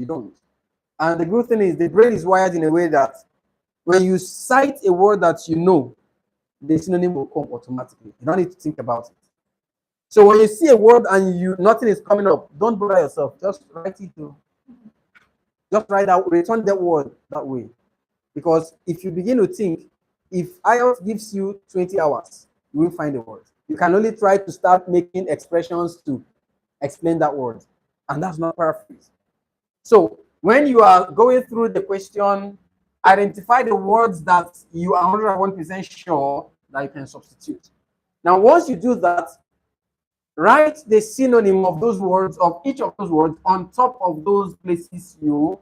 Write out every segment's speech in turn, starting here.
You don't. And the good thing is the brain is wired in a way that when you cite a word that you know, the synonym will come automatically. You don't need to think about it. So when you see a word and nothing is coming up, don't bother yourself. Just write it to. Just write out, return that word that way. Because if you begin to think, if IELTS gives you 20 hours, you will find the word. You can only try to start making expressions to explain that word. And that's not paraphrase. So when you are going through the question, identify the words that you are 101% sure that you can substitute. Now, once you do that, write the synonym of those words, of each of those words, on top of those places you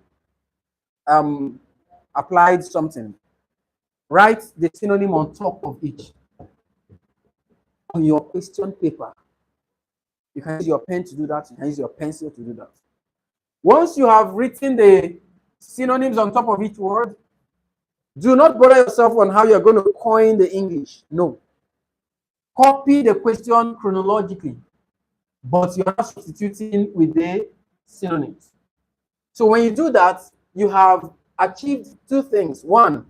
applied something. Write the synonym on top of each on your question paper. You can use your pen to do that. You can use your pencil to do that. Once you have written the synonyms on top of each word, do not bother yourself on how you're going to coin the English. No. Copy the question chronologically, but you're not substituting with the synonyms. So when you do that, you have achieved two things. One,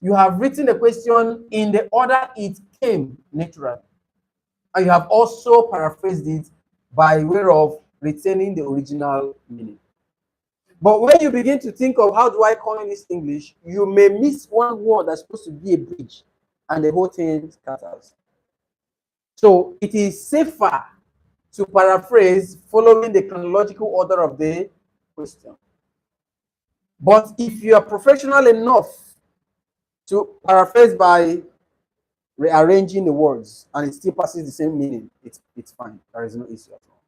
you have written the question in the order it came naturally. And you have also paraphrased it by way of retaining the original meaning. But when you begin to think of how do I coin this English, you may miss one word that's supposed to be a bridge, and the whole thing scatters. So it is safer to paraphrase following the chronological order of the question. But if you are professional enough to paraphrase by rearranging the words and it still passes the same meaning, it's fine. There is no issue at all.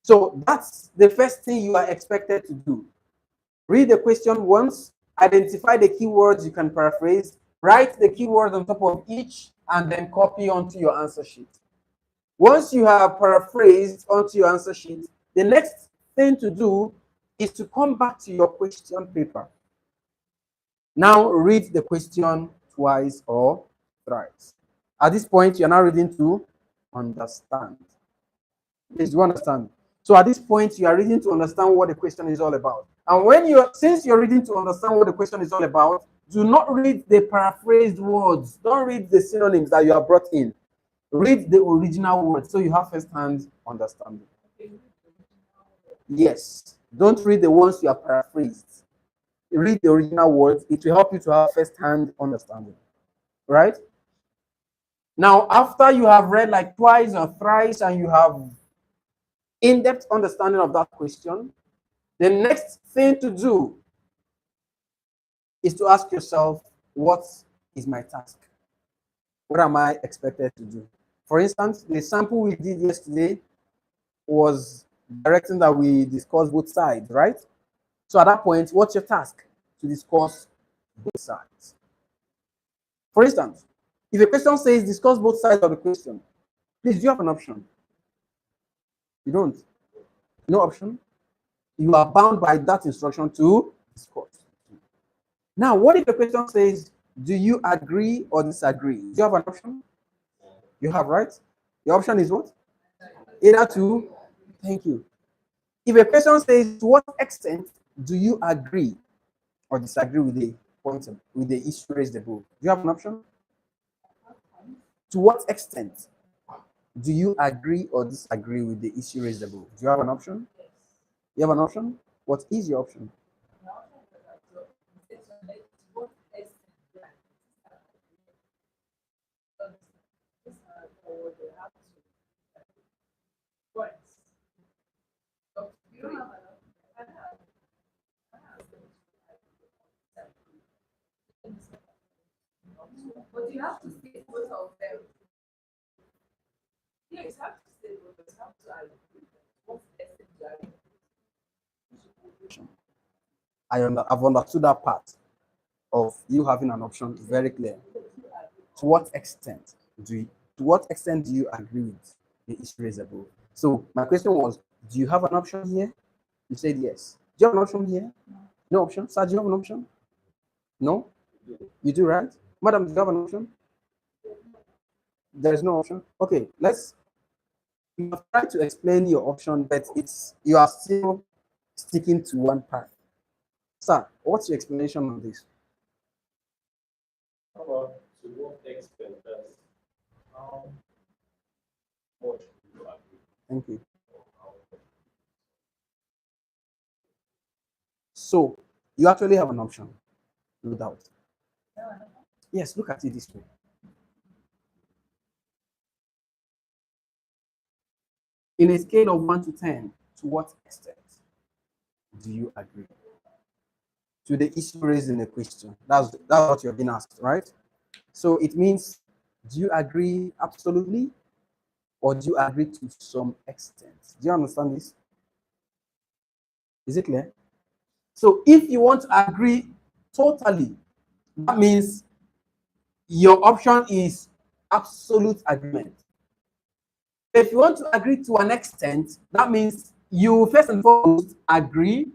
So that's the first thing you are expected to do. Read the question once, identify the keywords you can paraphrase, write the keywords on top of each, and then copy onto your answer sheet. Once you have paraphrased onto your answer sheet, the next thing to do is to come back to your question paper. Now read the question twice or thrice. At this point, you're now reading to understand. Please, do you understand? So at this point, you are reading to understand what the question is all about. And since you're reading to understand what the question is all about, do not read the paraphrased words. Don't read the synonyms that you have brought in. Read the original words so you have first-hand understanding. Yes. Don't read the ones you have paraphrased. Read the original words. It will help you to have first-hand understanding. Right? Now, after you have read like twice or thrice and you have in-depth understanding of that question, the next thing to do is to ask yourself, what is my task? What am I expected to do? For instance, the sample we did yesterday was directing that we discuss both sides, right? So at that point, what's your task? To discuss both sides. For instance, if a question says discuss both sides of the question, please, do you have an option? You don't. No option. You are bound by that instruction to discuss. Now, what if the question says, do you agree or disagree? Do you have an option? You have, right? Your option is what? Either to, thank you. If a question says, to what extent do you agree or disagree with the point, with the issue raised above? Do you have an option? To what extent do you agree or disagree with the issue raised above? Do you have an option? You have an option? What is your option? But you have to say both of them. Yes, you have to say both of them. You have to agree. What's the essence you agree? I've understood that part of you having an option very clear. To what extent do you agree with the issue raised above? So my question was, do you have an option here? You said yes. Do you have an option here? No option. Sir, do you have an option? No? You do, right? Madam, do you have an option? There is no option. Okay, you have tried to explain your option, but you are still sticking to one path. Sir, what's your explanation on this? How about to what extent that's how much you agree? Thank you. Or how much? So you actually have an option, no doubt. Yes, look at it this way. In a scale of 1 to 10, to what extent do you agree to the issue raised in the question? That's what you're being asked, right? So it means, do you agree absolutely, or do you agree to some extent? Do you understand this? Is it clear? So if you want to agree totally, that means your option is absolute agreement. If you want to agree to an extent, that means you first and foremost agree,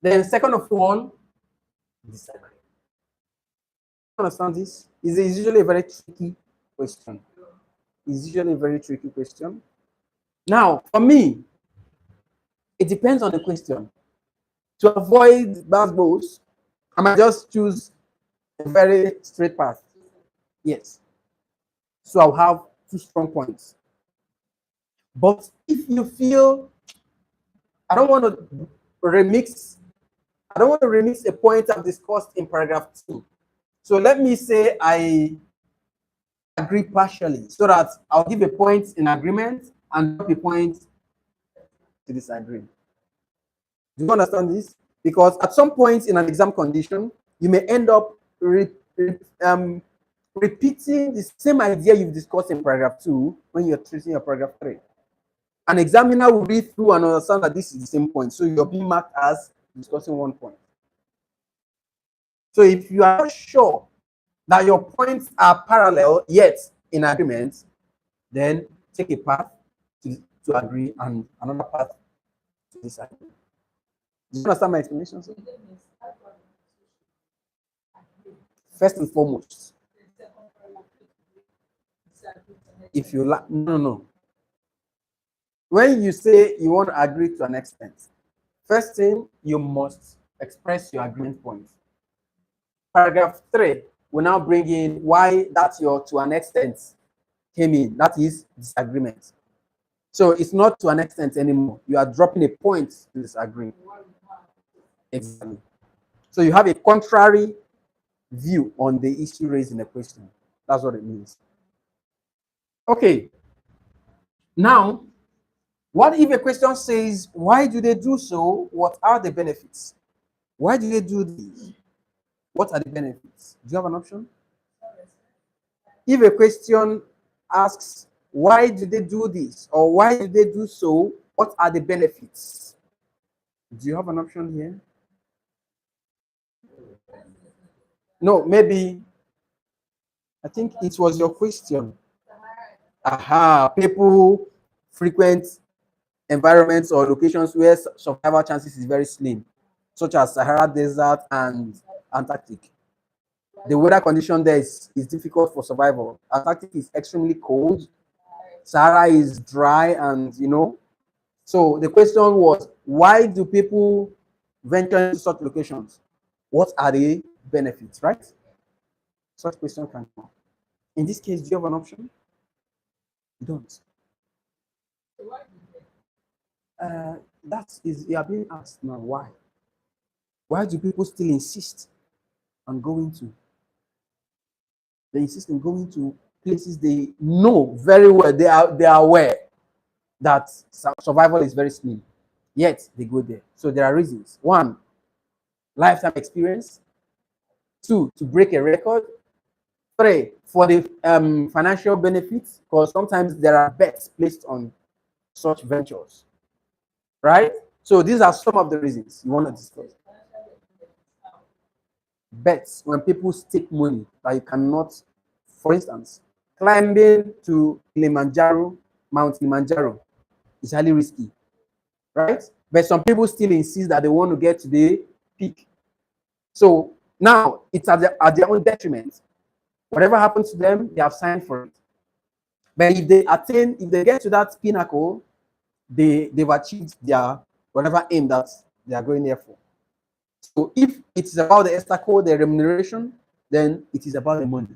then second of all, disagree. Understand this? It's usually a very tricky question. It's usually a very tricky question. Now, for me, it depends on the question. To avoid basketballs, I might just choose a very straight path. Yes. So I'll have 2 strong points. But if you feel I don't want to remix, I don't want to remix a point I've discussed in paragraph 2. So let me say I agree partially so that I'll give a point in agreement and drop a point to disagree. Do you understand this? Because at some point in an exam condition, you may end up repeating the same idea you've discussed in paragraph 2 when you're treating your paragraph 3. An examiner will read through and understand that this is the same point. So you're being marked as discussing one point. So if you are not sure that your points are parallel yet in agreement, then take a path to agree and another path to disagree. Do you understand my explanation, sir? First and foremost, if you like, no. When you say you want to agree to an extent, first thing, you must express your agreement point. Paragraph 3 will now bring in why that your to an extent came in. That is disagreement. So it's not to an extent anymore. You are dropping a point to disagree. Exactly. So you have a contrary view on the issue raised in the question. That's what it means. Okay. Now, what if a question says, why do they do so? What are the benefits? Why do they do this? What are the benefits? Do you have an option? If a question asks, why do they do this? Or why do they do so? What are the benefits? Do you have an option here? No, maybe, I think it was your question. Aha, people frequent environments or locations where survival chances is very slim, such as Sahara Desert and Antarctic. The weather condition there is difficult for survival. Antarctic is extremely cold. Sahara is dry, and So the question was, why do people venture into such locations? What are the benefits, right? Such question can come. In this case, do you have an option? You don't. That is, you are being asked now, why? Why do people still insist on going to? They insist on going to places they know very well. They are aware that survival is very slim. Yet they go there. So there are reasons. 1, lifetime experience. 2, to break a record. 3, for the financial benefits, because sometimes there are bets placed on such ventures. Right? So these are some of the reasons you want to discuss. Bets, when people stake money that you cannot, for instance, climbing to Mount Kilimanjaro is highly risky, right? But some people still insist that they want to get to the peak. So now it's at their own detriment. Whatever happens to them, they have signed for it. But if they get to that pinnacle, they've achieved their whatever aim that they are going there for. So if it is about the extra code, the remuneration, then it is about the money.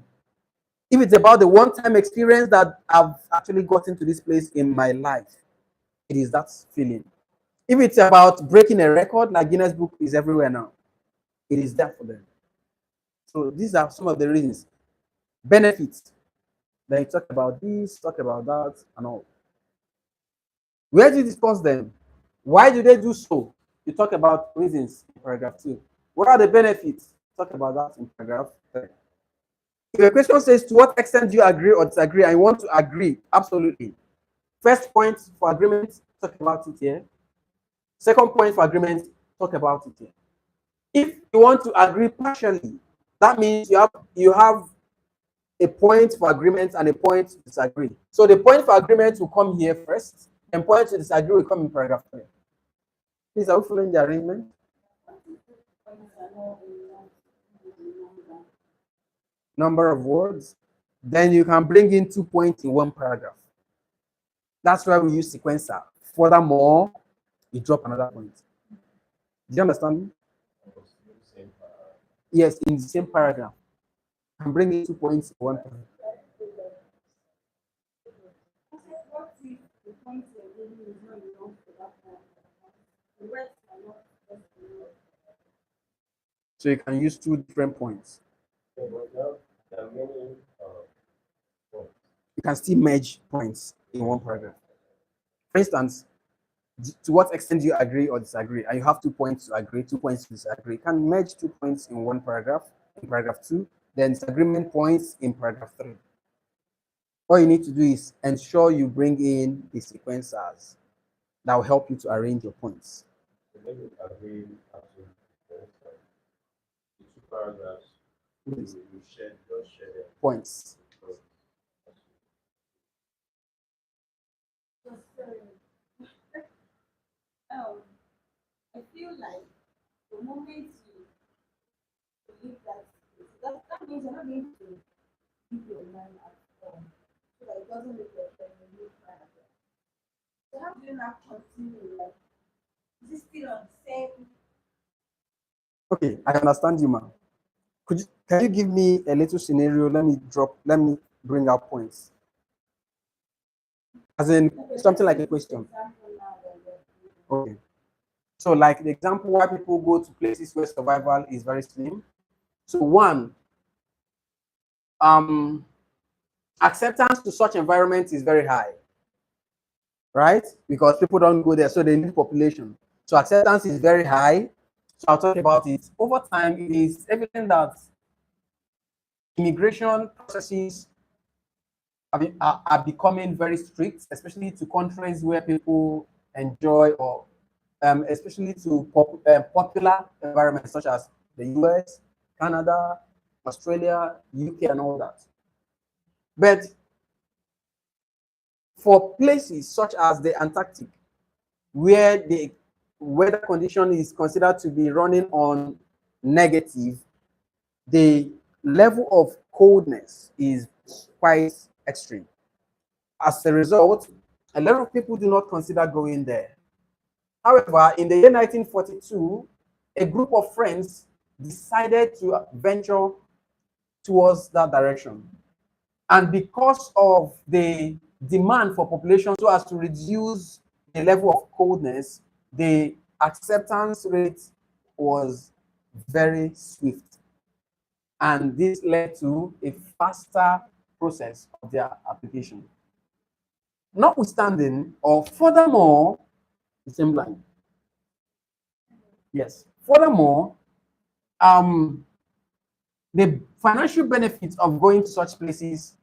If it's about the one-time experience that I've actually gotten to this place in my life, it is that feeling. If it's about breaking a record, like Guinness Book is everywhere now, it is there for them. So these are some of the reasons. Benefits. Then you talk about this, talk about that, and all. Where do you discuss them? Why do they do so? You talk about reasons in paragraph 2. What are the benefits? Talk about that in paragraph 3. If a question says, to what extent do you agree or disagree, and you want to agree, absolutely. First point for agreement, talk about it here. Second point for agreement, talk about it here. If you want to agree partially, that means you have a point for agreement and a point to disagree. So the point for agreement will come here first, and point to disagree will come in paragraph 3. Please, are we following the arrangement? Number of words. Then you can bring in 2 points in one paragraph. That's why we use sequencer. Furthermore, you drop another point. Do you understand me? Yes, in the same paragraph. You can bring in 2 points in one paragraph. So you can use 2 different points. There are many points. You can still merge points in one paragraph. For instance, to what extent do you agree or disagree? And you have 2 points to agree, 2 points to disagree. You can merge 2 points in one paragraph, in paragraph 2, then disagreement points in paragraph 3. All you need to do is ensure you bring in the sequencers that will help you to arrange your points. So when you agree, absolutely, for instance, the 2 paragraphs, Yes. you just share them. Points. I feel like the moment you believe that means you're not going to keep your mind at home. So that it doesn't make your friend a new friend. So how do you not continue? Like, is it still on the same? Okay, I understand you, ma'am. Can you give me a little scenario? Let me bring out points. As in something like a question. Okay. So like the example why people go to places where survival is very slim. So one, acceptance to such environment is very high, right? Because people don't go there, so they need population. So acceptance is very high. So I'll talk about it. Over time, it is evident that immigration processes are becoming very strict, especially to countries where people enjoy or especially to popular environments such as the US, Canada, Australia, UK, and all that. But for places such as the Antarctic, where the weather condition is considered to be running on negative, the level of coldness is quite extreme. As a result, a lot of people do not consider going there. However, in the year 1942, a group of friends decided to venture towards that direction. And because of the demand for population so as to reduce the level of coldness, the acceptance rate was very swift. And this led to a faster process of their application. Notwithstanding, or furthermore, the same line. Yes. Furthermore, the financial benefits of going to such places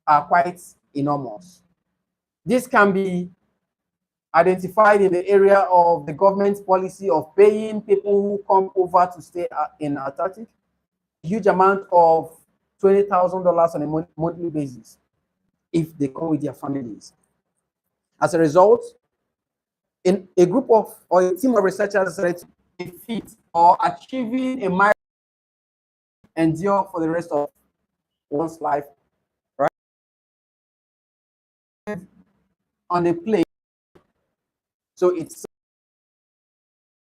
are quite enormous. This can be identified in the area of the government's policy of paying people who come over to stay in Antarctic a huge amount of $20,000 on a monthly basis if they come with their families. As a result, in a group of or a team of researchers decided to defeat or achieving a milestone endure for the rest of one's life, right? On a plane, so it's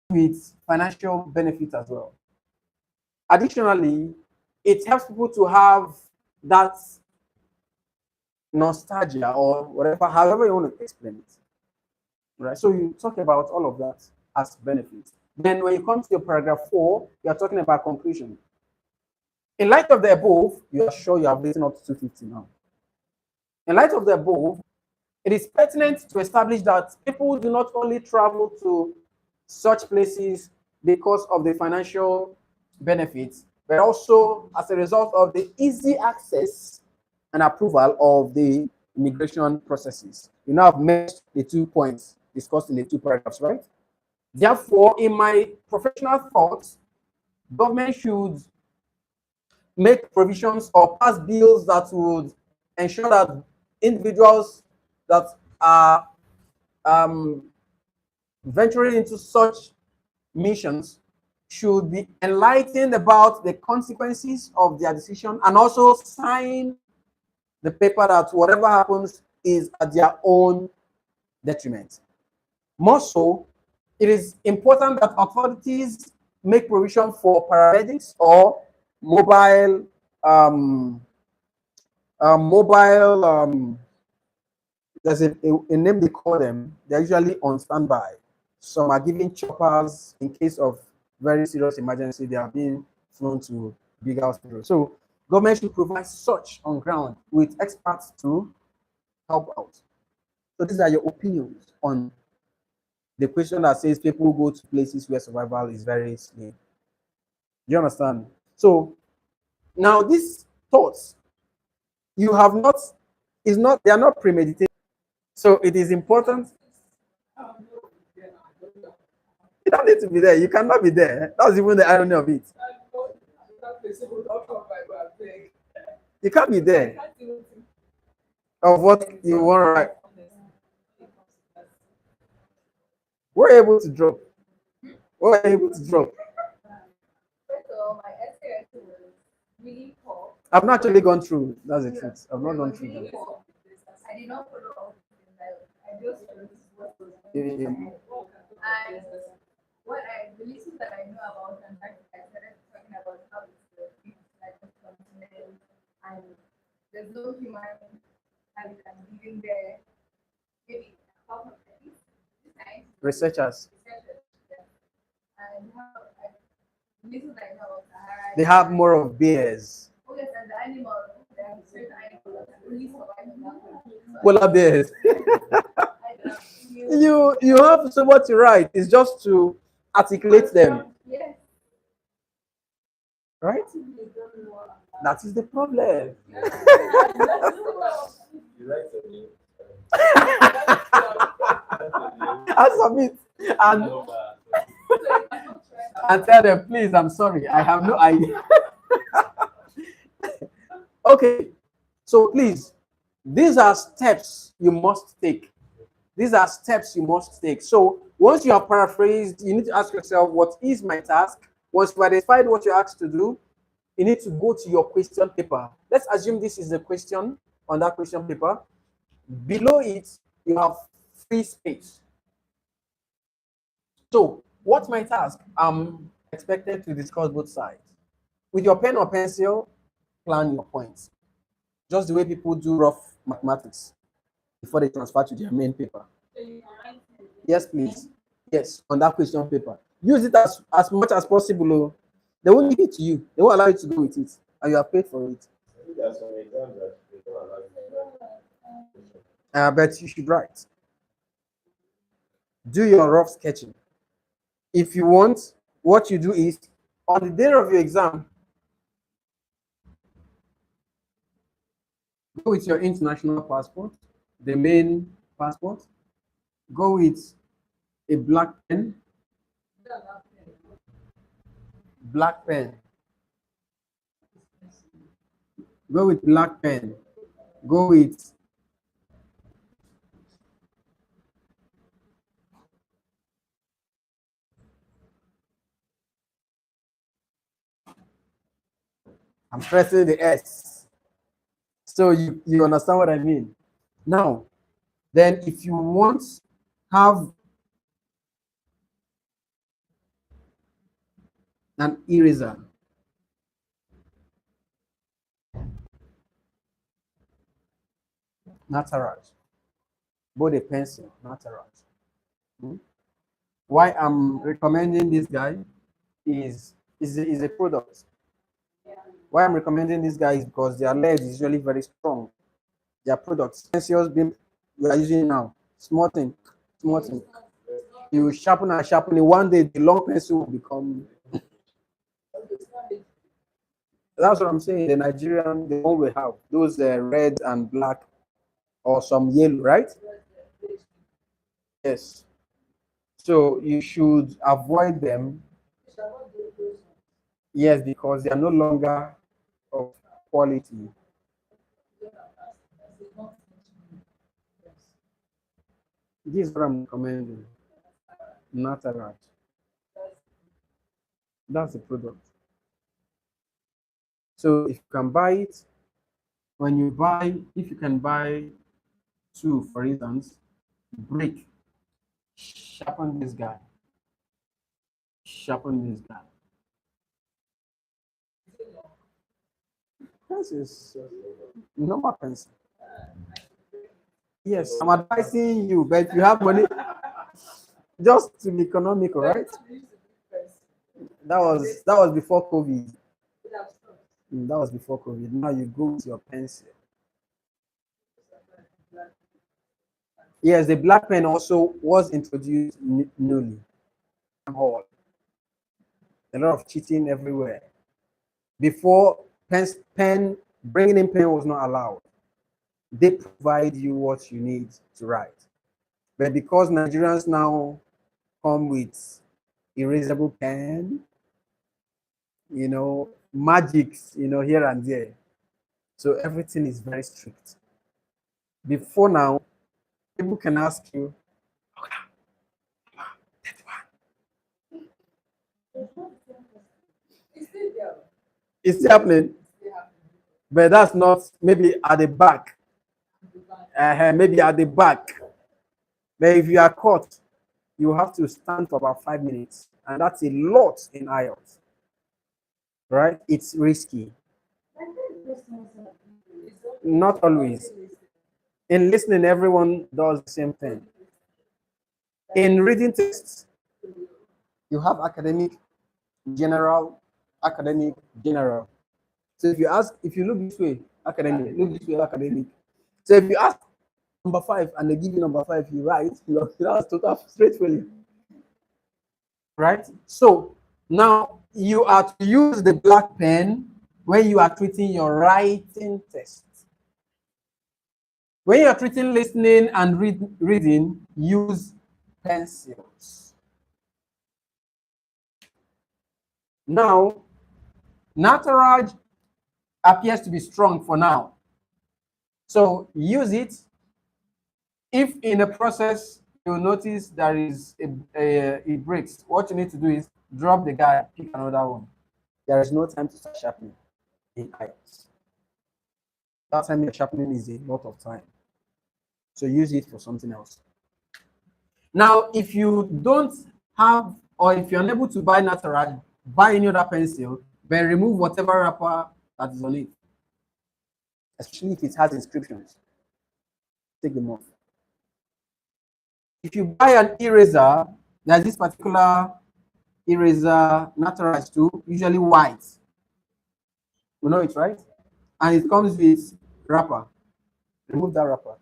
with financial benefits as well. Additionally, it helps people to have that nostalgia or whatever, however you want to explain it. Right? So you talk about all of that as benefits. Then when you come to your paragraph 4, you are talking about conclusion. In light of the above, you are sure you have written up to 250 now. In light of the above, it is pertinent to establish that people do not only travel to such places because of the financial benefits, but also as a result of the easy access and approval of the immigration processes. You now have met the 2 points discussed in the 2 paragraphs, right? Therefore, in my professional thoughts, government should make provisions or pass bills that would ensure that individuals that are venturing into such missions should be enlightened about the consequences of their decision and also sign the paper that whatever happens is at their own detriment. More so, it is important that authorities make provision for paramedics or mobile there's a name they call them. They're usually on standby. Some are given choppers in case of very serious emergency. They are being flown to bigger hospitals. So government should provide such on ground with experts to help out. So these are your opinions on the question that says people go to places where survival is very slim. Do you understand? So now these thoughts you have not is not they are not premeditated. So it is important. You don't need to be there. You cannot be there. That's even the irony of it. You can't be there. Of what you want to write. We're able to drop. We're able to drop. First of all, my essay was really poor. I've not actually gone through. That's the truth. I've not It gone was through really them. poor. I did not follow all the things. I just wrote what was Yeah, on yeah, the yeah. And the little that I know about Antarctica, I started talking about how it's like a continent and there's no human habitat living there. Maybe half of it. Science, Researchers. researchers, yeah. And how little that I know about Sahara. They have more of bears. Oh yes, and the animals, there are certain animals that only survive in that country. So Polar bears. I don't You have so much to write. It's just to articulate them, yes, right? you don't know. That is the problem. You write something. I submit and and tell them, please, I'm sorry, I have no idea. Okay, so please, these are steps you must take. These are steps you must take. So once you have paraphrased, you need to ask yourself, what is my task? Once you've identified what you're asked to do, you need to go to your question paper. Let's assume this is the question on that question paper. Below it, you have free space. So what's my task? I'm expected to discuss both sides. With your pen or pencil, plan your points. Just the way people do rough mathematics before they transfer to their main paper. Yes, please. Yes, on that question paper. Use it as much as possible. Oh. They won't give it to you. They won't allow you to go with it. And you are paid for it. There are some exams that they don't allow you to write. But you should write. Do your rough sketching. If you want, what you do is, on the day of your exam, go with your international passport, the main passport. Go with a black pen. Black pen. Go with black pen. Go with I'm pressing the S. So you understand what I mean? Now, then if you want have An eraser. Natural. Both a pencil, natural. Why I'm recommending this guy is a product. Why I'm recommending this guy is because their lead is usually very strong. Their products, pencils being we are using now, small thing, small thing. You sharpen and sharpen it. One day the long pencil will become. That's what I'm saying. The Nigerian, the one we have, those red and black or some yellow, right? Yes. So you should avoid them. Yes, because they are no longer of quality. This is what I'm recommending. Natural. That's the product. So if you can buy it, when you buy, if you can buy two, for instance, break, sharpen this guy, sharpen this guy. This is normal pencil. Yes, I'm advising you, but if you have money, just to be economical, right? That was before COVID. That was before COVID. Now you go with your pencil. Yes, the black pen also was introduced newly. Hall. A lot of cheating everywhere. Before pen bringing in pen was not allowed. They provide you what you need to write. But because Nigerians now come with erasable pen, magics, here and there. So everything is very strict. Before now, people can ask you, it's still happening, but that's not maybe at the back. Maybe at the back. But if you are caught, you have to stand for about 5 minutes. And that's a lot in IELTS. Right? It's risky. Not always. In listening, everyone does the same thing. In reading tests, you have academic, general, academic, general. So if you look this way, academic, look this way, academic. So if you ask number 5 and they give you number 5, you write, that's total straight failure. Right? So now you are to use the black pen when you are treating your writing test. When you are treating listening and reading, use pencils. Now, Nataraj appears to be strong for now. So use it. If in the process you notice there is it breaks, what you need to do is drop the guy, pick another one. There is no time to start sharpening in IELTS. That time you're sharpening is a lot of time. So use it for something else. Now, if you don't have, or if you're unable to buy Nataraj, buy any other pencil, but remove whatever wrapper that is on it. Especially if it has inscriptions. Take them off. If you buy an eraser, there's this particular eraser, Nataraj too, usually white. You know it, right? And it comes with wrapper. Remove that wrapper.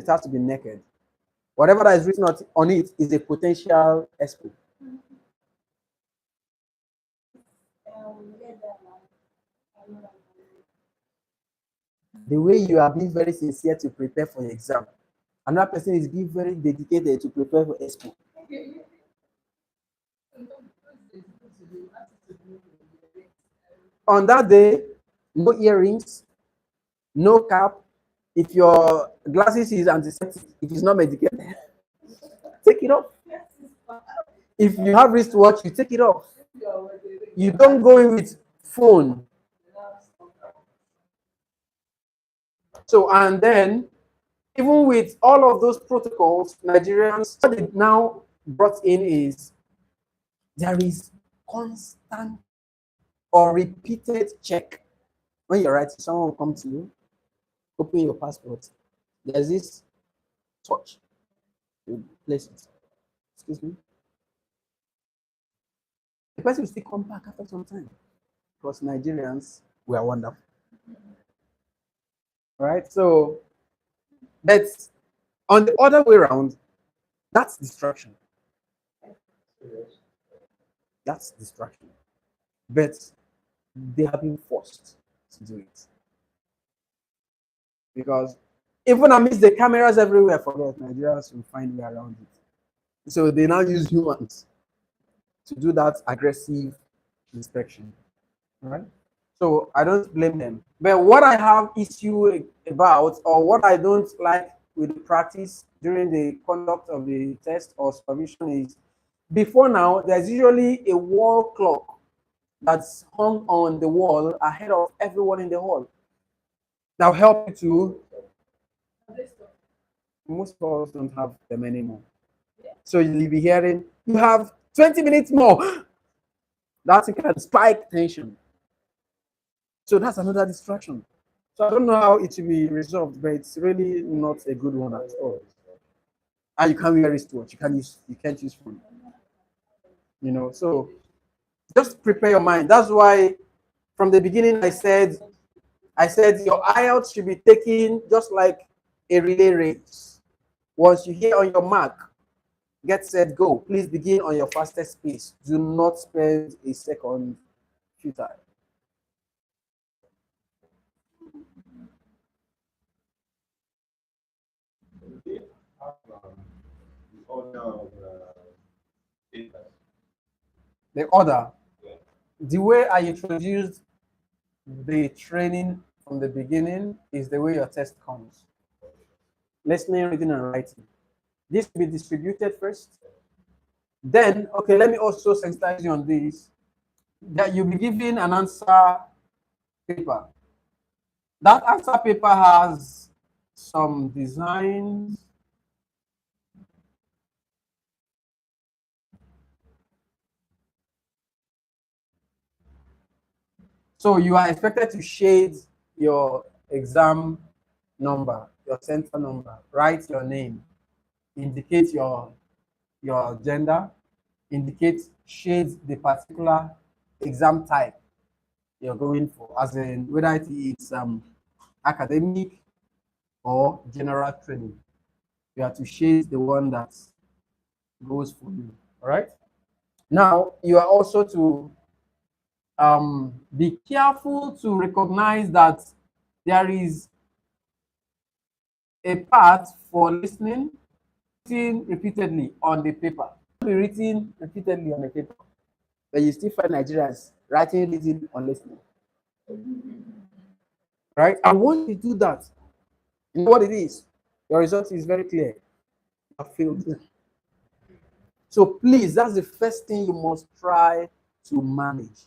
It has to be naked. Whatever that is written on it is a potential expo. The way you are being very sincere to prepare for your exam, another person is being very dedicated to prepare for expo. On that day, no earrings, no cap. If your glasses is antiseptic, if it's not medicated, take it off. If you have wristwatch, you take it off. You don't go in with phone. So, and then, even with all of those protocols, Nigerians, what they now brought in is there is constant or repeated check. When you're writing, someone will come to you, open your passport. There's this touch. You place it. Excuse me. The person will still come back after some time. Because Nigerians, we are wonderful. Right? So that's on the other way around, that's distraction. That's distraction. But they have been forced to do it. Because even amidst the cameras everywhere, forget Nigerians will find way around it. So they now use humans to do that aggressive inspection. Right? So I don't blame them. But what I have issue about, or what I don't like with the practice during the conduct of the test or supervision is, before now, there's usually a wall clock that's hung on the wall ahead of everyone in the hall. That will help you to. Most of us don't have them anymore. So you'll be hearing, you have 20 minutes more. That can spike tension. So that's another distraction. So I don't know how it will be resolved, but it's really not a good one at all. And you can't wear wristwatch. You can't use phone. So just prepare your mind. That's why from the beginning I said your IELTS should be taken just like a relay race. Once you hear on your mark, get set, go. Please begin on your fastest pace. Do not spend a second futile. The order, the way I introduced the training from the beginning is the way your test comes. Listening, reading, and writing. This will be distributed first. Then, okay, let me also sensitize you on this. That you'll be given an answer paper. That answer paper has some designs. So you are expected to shade your exam number, your center number, write your name, indicate your gender, indicate, shade the particular exam type you're going for, as in whether it's academic or general training. You have to shade the one that goes for you. All right. Now you are also to be careful to recognize that there is a part for listening, written repeatedly on the paper. Be written repeatedly on the paper, but you still find Nigerians writing, reading, on listening. Right? And once you do that, you know what it is? Your result is very clear. You have failed. So please, that's the first thing you must try to manage.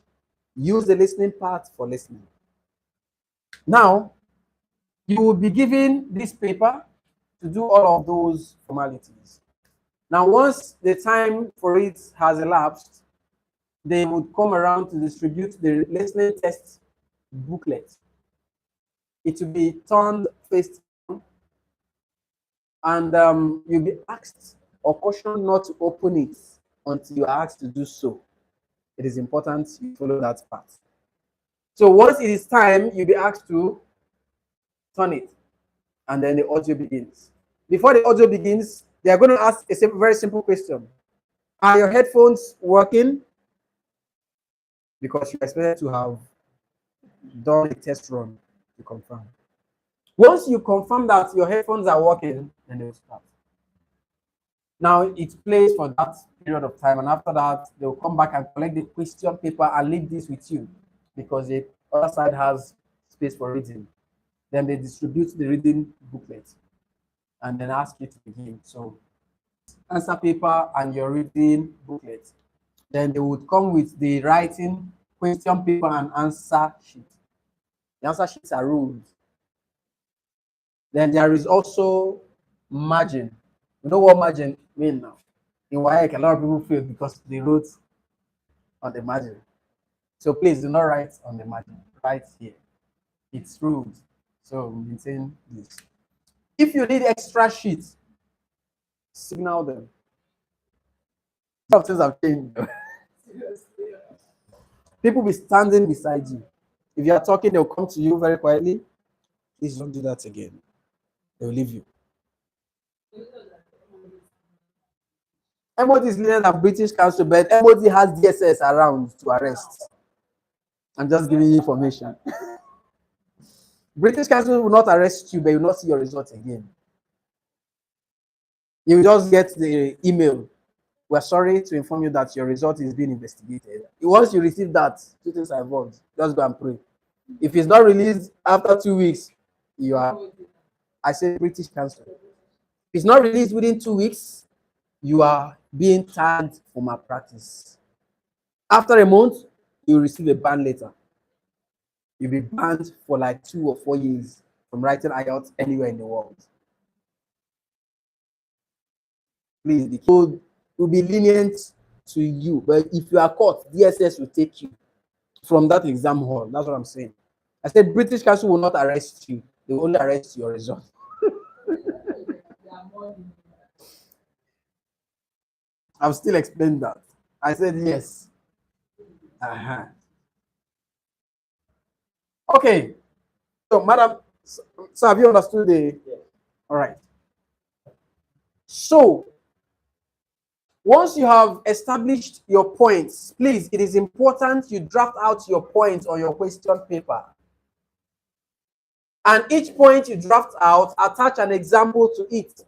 Use the listening part for listening. Now, you will be given this paper to do all of those formalities. Now, once the time for it has elapsed, they would come around to distribute the listening test booklet. It will be turned face down, and you'll be asked or cautioned not to open it until you are asked to do so. It is important you follow that part. So once it is time, you'll be asked to turn it, and then the audio begins. Before the audio begins, they are going to ask a very simple question. Are your headphones working? Because you're expected to have done a test run to confirm. Once you confirm that your headphones are working, then they'll start. Now it plays for that period of time, and after that, they'll come back and collect the question paper and leave this with you, because the other side has space for reading. Then they distribute the reading booklet and then ask you to begin. So answer paper and your reading booklet. Then they would come with the writing question paper and answer sheet. The answer sheets are ruled. Then there is also margin. You know what margin means now? In WAEC, a lot of people fail because they wrote on the margin. So please do not write on the margin. Write here. It's rude. So maintain this. If you need extra sheets, signal them. Some things have changed. People be standing beside you. If you are talking, they'll come to you very quietly. Please don't do that again. They'll leave you. MOD is leaner than British Council, but MOD has DSS around to arrest. I'm just giving you information. British Council will not arrest you, but you will not see your results again. You will just get the email. We're sorry to inform you that your result is being investigated. Once you receive that, two things are involved. Just go and pray. If it's not released after 2 weeks, you are, I say British Council. If it's not released within 2 weeks, you are being tagged for malpractice. After a month, you receive a ban letter. You'll be banned for like 2 or 4 years from writing IELTS anywhere in the world. Please, the code will be lenient to you, but if you are caught, DSS will take you from that exam hall. That's what I'm saying. I said British Council will not arrest you. They will only arrest your result. I'm still explaining that. I said yes. Uh-huh. Okay. So, madam, so have you understood the? All right. So, once you have established your points, please, it is important you draft out your points on your question paper. And each point you draft out, attach an example to it.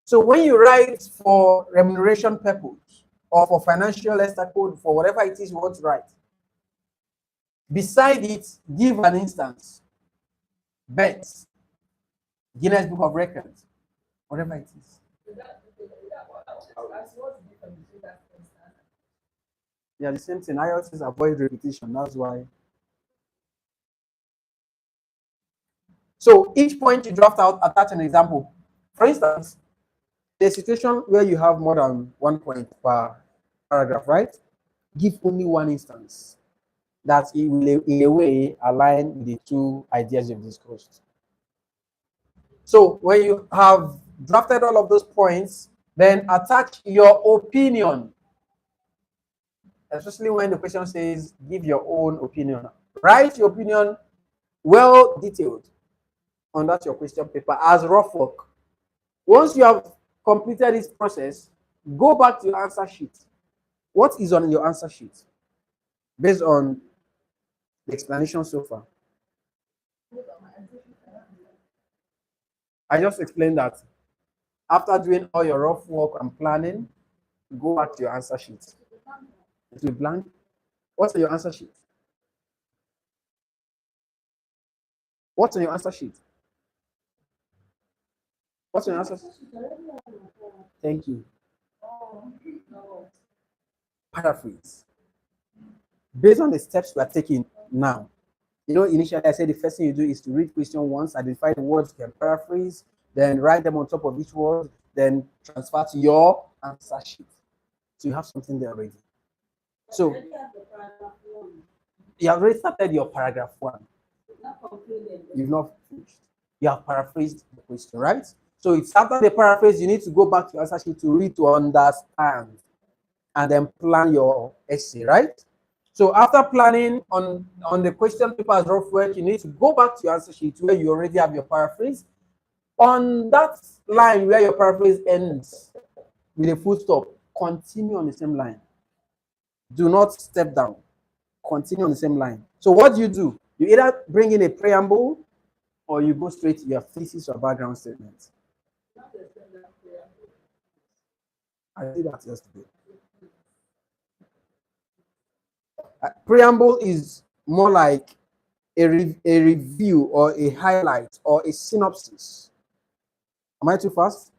So when you write for remuneration purpose or for financial letter code, for whatever it is you want to write, beside it, give an instance. Bets, Guinness Book of Records, whatever it is. Yeah, the same thing. IELTS is avoid repetition. That's why. So each point you draft out, attach an example. For instance, the situation where you have more than 1 point per paragraph, right? Give only one instance that it will, in a way, align with the two ideas you've discussed. So when you have drafted all of those points, then attach your opinion. Especially when the question says, give your own opinion. Write your opinion well detailed on that your question paper as rough work. Once you have completed this process, go back to your answer sheet. What is on your answer sheet based on the explanation so far? I just explained that after doing all your rough work and planning, go back to your answer sheet. It will be blank. What's on your answer sheet? What's on your answer sheet? What's on your answer sheet? Thank you. Paraphrase. Based on the steps we are taking now. You know, initially I said the first thing you do is to read question once, identify the words you can paraphrase, then write them on top of each word, then transfer to your answer sheet. So you have something there already. So you have already started your paragraph 1. You've not finished. You have paraphrased the question, right? So it's after the paraphrase, you need to go back to your answer sheet to read to understand and then plan your essay, right? So after planning on the question paper as rough work, you need to go back to your answer sheet where you already have your paraphrase. On that line where your paraphrase ends with a full stop, continue on the same line. Do not step down. Continue on the same line. So what do? You either bring in a preamble or you go straight to your thesis or background statement. I did that yesterday. Preamble is more like a review or a highlight or a synopsis. Am I too fast?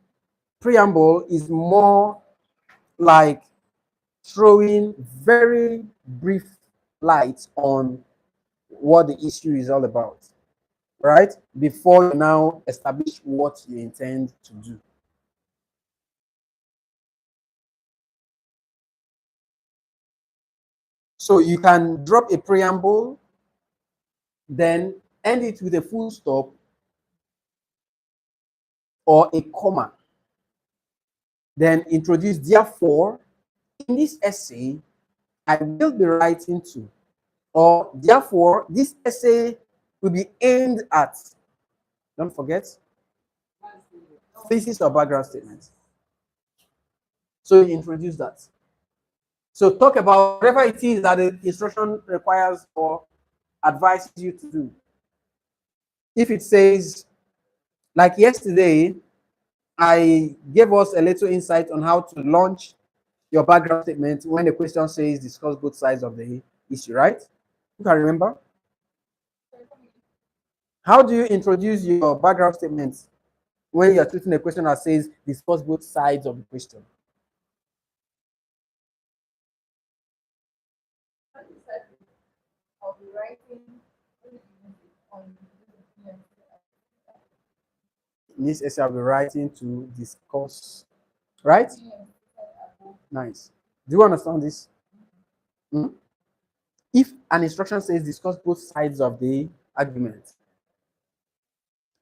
Preamble is more like throwing very brief light on what the issue is all about, right? Before you now establish what you intend to do. So you can drop a preamble, then end it with a full stop or a comma. Then introduce, therefore, in this essay, I will be writing to, or therefore, this essay will be aimed at, don't forget, thesis or background statements. So you introduce that. So talk about whatever it is that the instruction requires or advises you to do. If it says, like yesterday, I gave us a little insight on how to launch your background statement when the question says discuss both sides of the issue, right? You can remember? How do you introduce your background statement when you're treating a question that says discuss both sides of the question? I'll be writing on In this essay, I'll be writing to discuss, right? Nice. Do you understand this? Hmm? If an instruction says discuss both sides of the argument,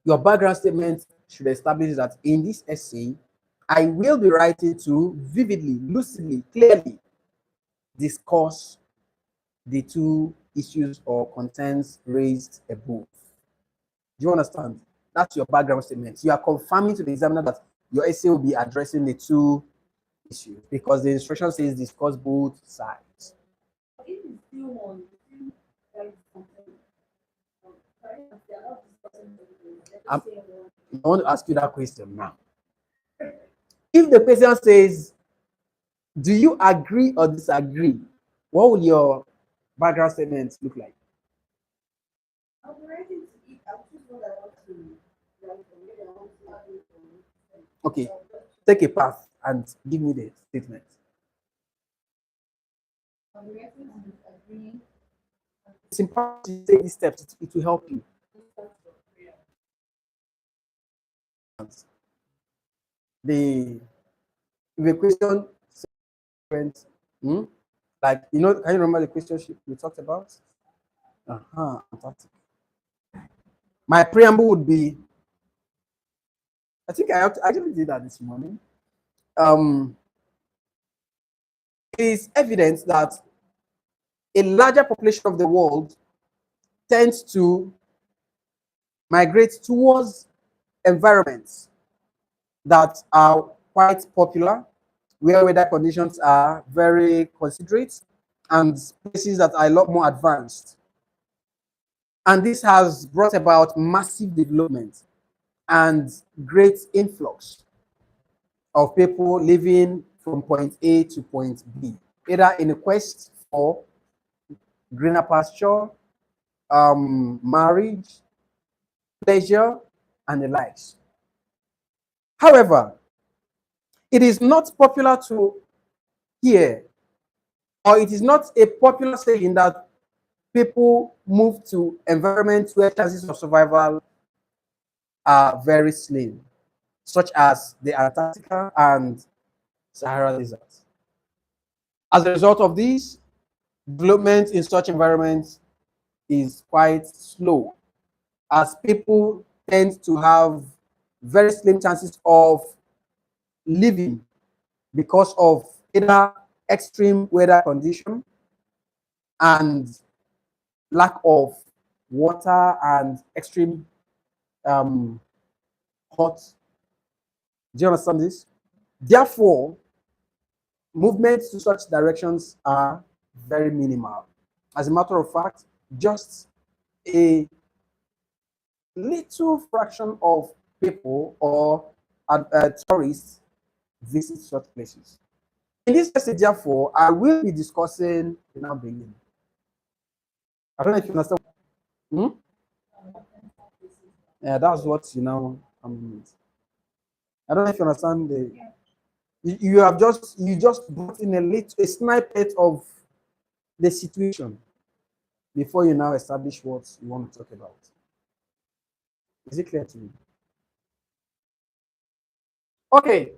your background statement should establish that in this essay, I will be writing to vividly, lucidly, clearly discuss the two issues or contents raised above. Do you understand? That's your background statement. You are confirming to the examiner that your essay will be addressing the two issues because the instruction says discuss both sides. if it's still one, you still write something. Parents, they are not discussing everything. They're I'm- just saying one. I want to ask you that question now. If the person says, do you agree or disagree? What will your background statement look like? I'll be writing to it. I'll choose what I want to write from. Maybe I want to add it from. Okay, take a path and give me the statement. I'll be writing to disagree. It's important to take these steps, it will help you. The if a question went, like can you remember the question we talked about? Fantastic. My preamble would be, I think I actually did that this morning. It is evident that a larger population of the world tends to migrate towards environments that are quite popular, where weather conditions are very considerate, and places that are a lot more advanced. And this has brought about massive development and great influx of people living from point A to point B, either in a quest for greener pasture, marriage, pleasure, and the likes. However, it is not popular to hear, or it is not a popular saying that people move to environments where chances of survival are very slim, such as the Antarctica and Sahara deserts. As a result of this, development in such environments is quite slow, as people tend to have very slim chances of living because of either extreme weather condition and lack of water and extreme hot. Do you understand this? Therefore, movements to such directions are very minimal. As a matter of fact, just a little fraction of people or tourists visit such places. In this message, therefore, I will be discussing the now beginning. I don't know if you understand. Hmm? Yeah, that's what you know. I don't know if you understand the. You just brought in a snippet of the situation before you now establish what you want to talk about. Is it clear to you? Okay.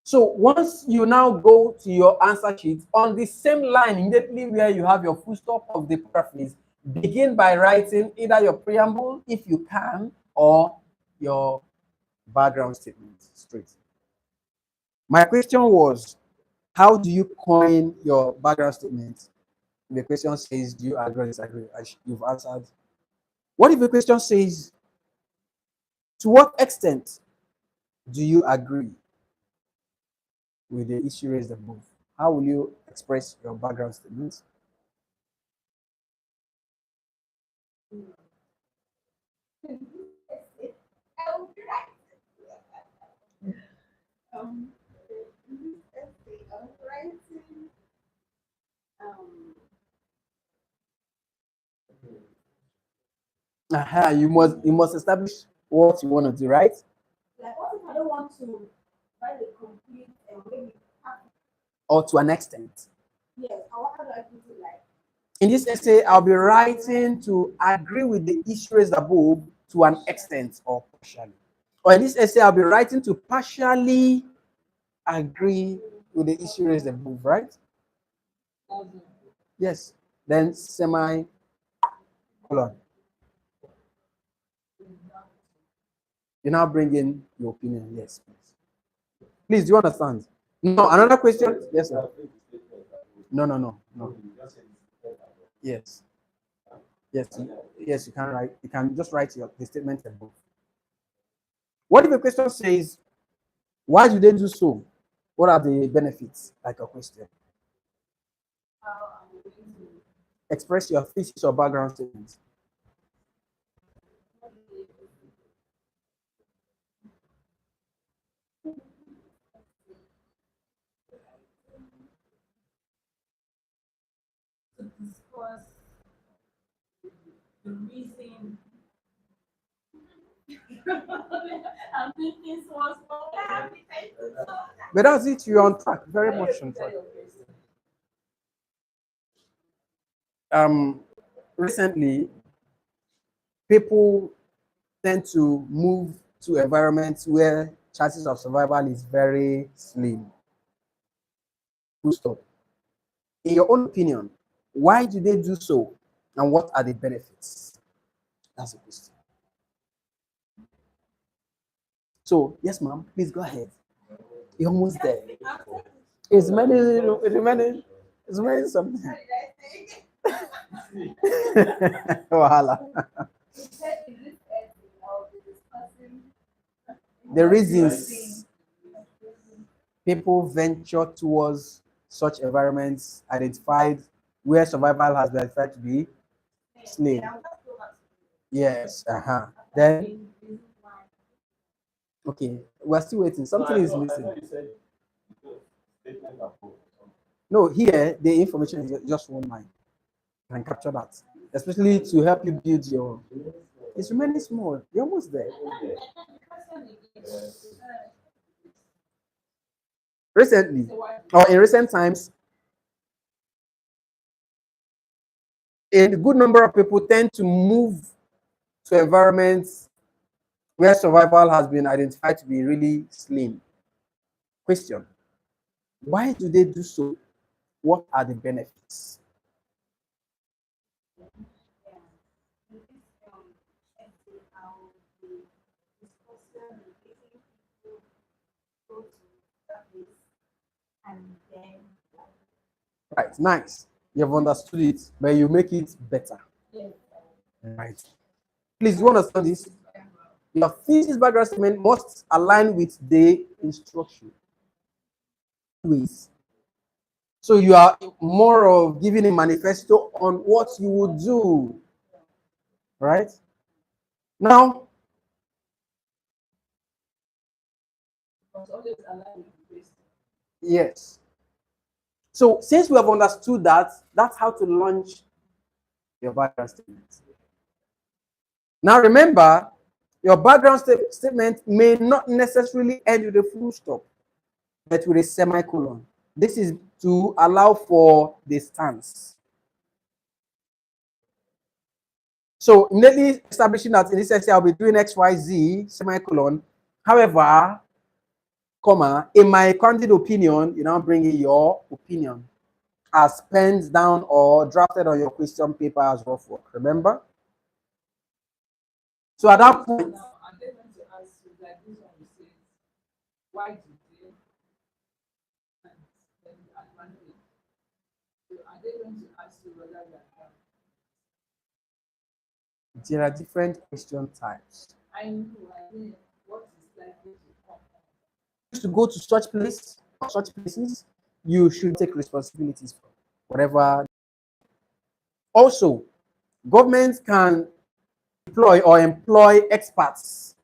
So once you now go to your answer sheet, on the same line, immediately where you have your full stop of the paraphrase, begin by writing either your preamble, if you can, or your background statement straight. My question was, how do you coin your background statement? The question says, do you agree or disagree? You've answered. What if the question says, to what extent do you agree with the issue raised above? How will you express your background statement? I will be right. Um, this essay, I'm writing. Um, You must establish what you want to do, right? like, what if I don't want to write a complete and maybe half? Or to an extent. Yes, how do I put it? Like, In this essay, I'll be writing to agree with the issue raised above to an extent or partially. Or in this essay, I'll be writing to partially agree with the issue raised above, right? Yes. Then semicolon. You now bring in your opinion. Yes, please. Please, do you understand? No, another question? Yes, sir. No. Yes. Yes, you can write. You can just write the statement above. What if the question says, why do they do so? What are the benefits? Like a question. how I'm going to Express your thesis or background statement. discuss the reason. I'm thinking so much more. But that's it. You're on track. Very much on track. Um, Recently, people tend to move to environments where chances of survival is very slim. Full stop. In your own opinion, why do they do so, and what are the benefits? That's the question. So, yes, ma'am, please go ahead. You're almost there. It's many, it's many something. Wahala. The reasons people venture towards such environments identified where survival has been identified to be slim. Yes, Then, okay, we're still waiting. Something is missing. No, here the information is just one line. You can capture that, especially to help you build your. It's remaining small. You're almost there. Recently, or in recent times, a good number of people tend to move to environments where survival has been identified to be really slim. Question: why do they do so? What are the benefits? And then, Right, nice. You've understood it, but you make it better. yes, Right. Please, do you understand this? Your thesis background statement must align with the instruction. Ways. So you are more of giving a manifesto on what you would do. Right? Now, yes. So since we have understood that, that's how to launch your background statement. Now remember, your background statement may not necessarily end with a full stop, but with a semicolon. This is to allow for the stance. So immediately establishing that in this essay I'll be doing XYZ semicolon. However, comma, in my candid opinion, you now bring in your opinion as penned down or drafted on your question paper as rough work. Remember? So at that point, Now, and they want to ask you, like this one will say, why did they? And then the advantage. So are they going to ask you whether you are? there are different question types. I know, I mean, what is likely to come? To go to such place or such places, you should take responsibilities for whatever. Also, governments can deploy or employ experts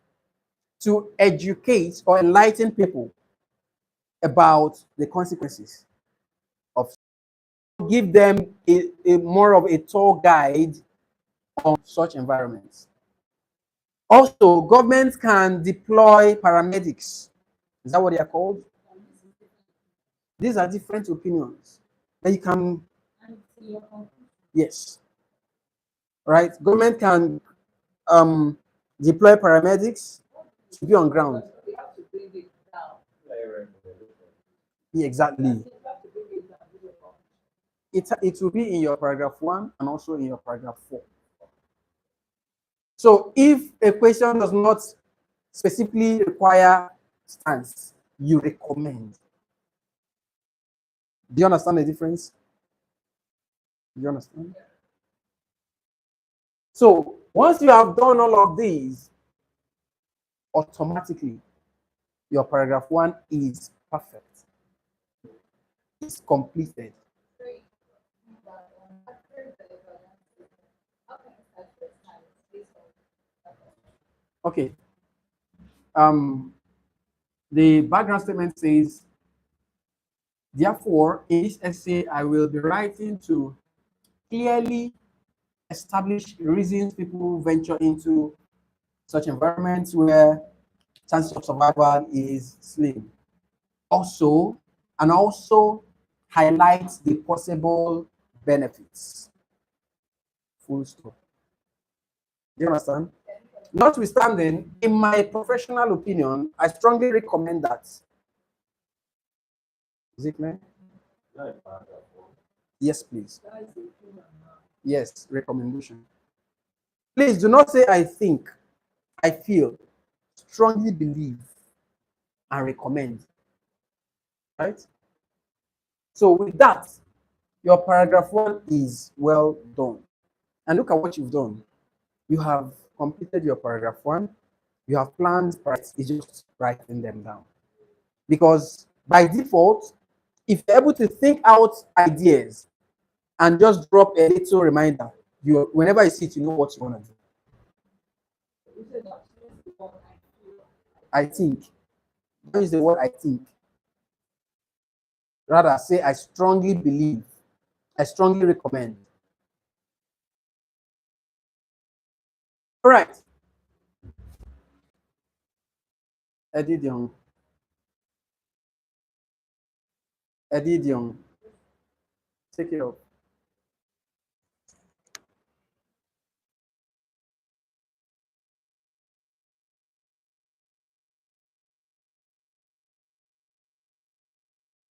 to educate or enlighten people about the consequences of, give them a more of a tour guide on such environments. Also, governments can deploy paramedics. Is that what they are called? These are different opinions that you can, And see your conclusion. yes, right? Government can deploy paramedics to be on ground. They have to bring it down. Yeah, exactly. They have to bring it down. Do your conclusion. It will be in your paragraph 1 and also in your paragraph 4. So if a question does not specifically require stance, you recommend. Do you understand the difference? Do you understand? So once you have done all of these, automatically your paragraph 1 is perfect. It's completed. Great. But after the evaluation, how can I start this time based on that question? Okay. The background statement says, therefore, in this essay, I will be writing to clearly establish reasons people venture into such environments where chances of survival is slim. Also highlight the possible benefits. Full stop. Do you understand? Notwithstanding, in my professional opinion, I strongly recommend that. Is it clear? Yes, please. That is a human now. Yes, recommendation. Please do not say I think, I feel, strongly believe, and recommend. Right? So with that, your paragraph 1 is well done. And look at what you've done. You have completed your paragraph 1. You have planned, right? It's just writing them down. Because by default, if you're able to think out ideas and just drop a little reminder, you, whenever you see it, you know what you want to do. You said that use the word I feel. I think. Don't use the word I think. Rather, say I strongly believe. I strongly recommend. All right. Edidion. Edidion. Take it off.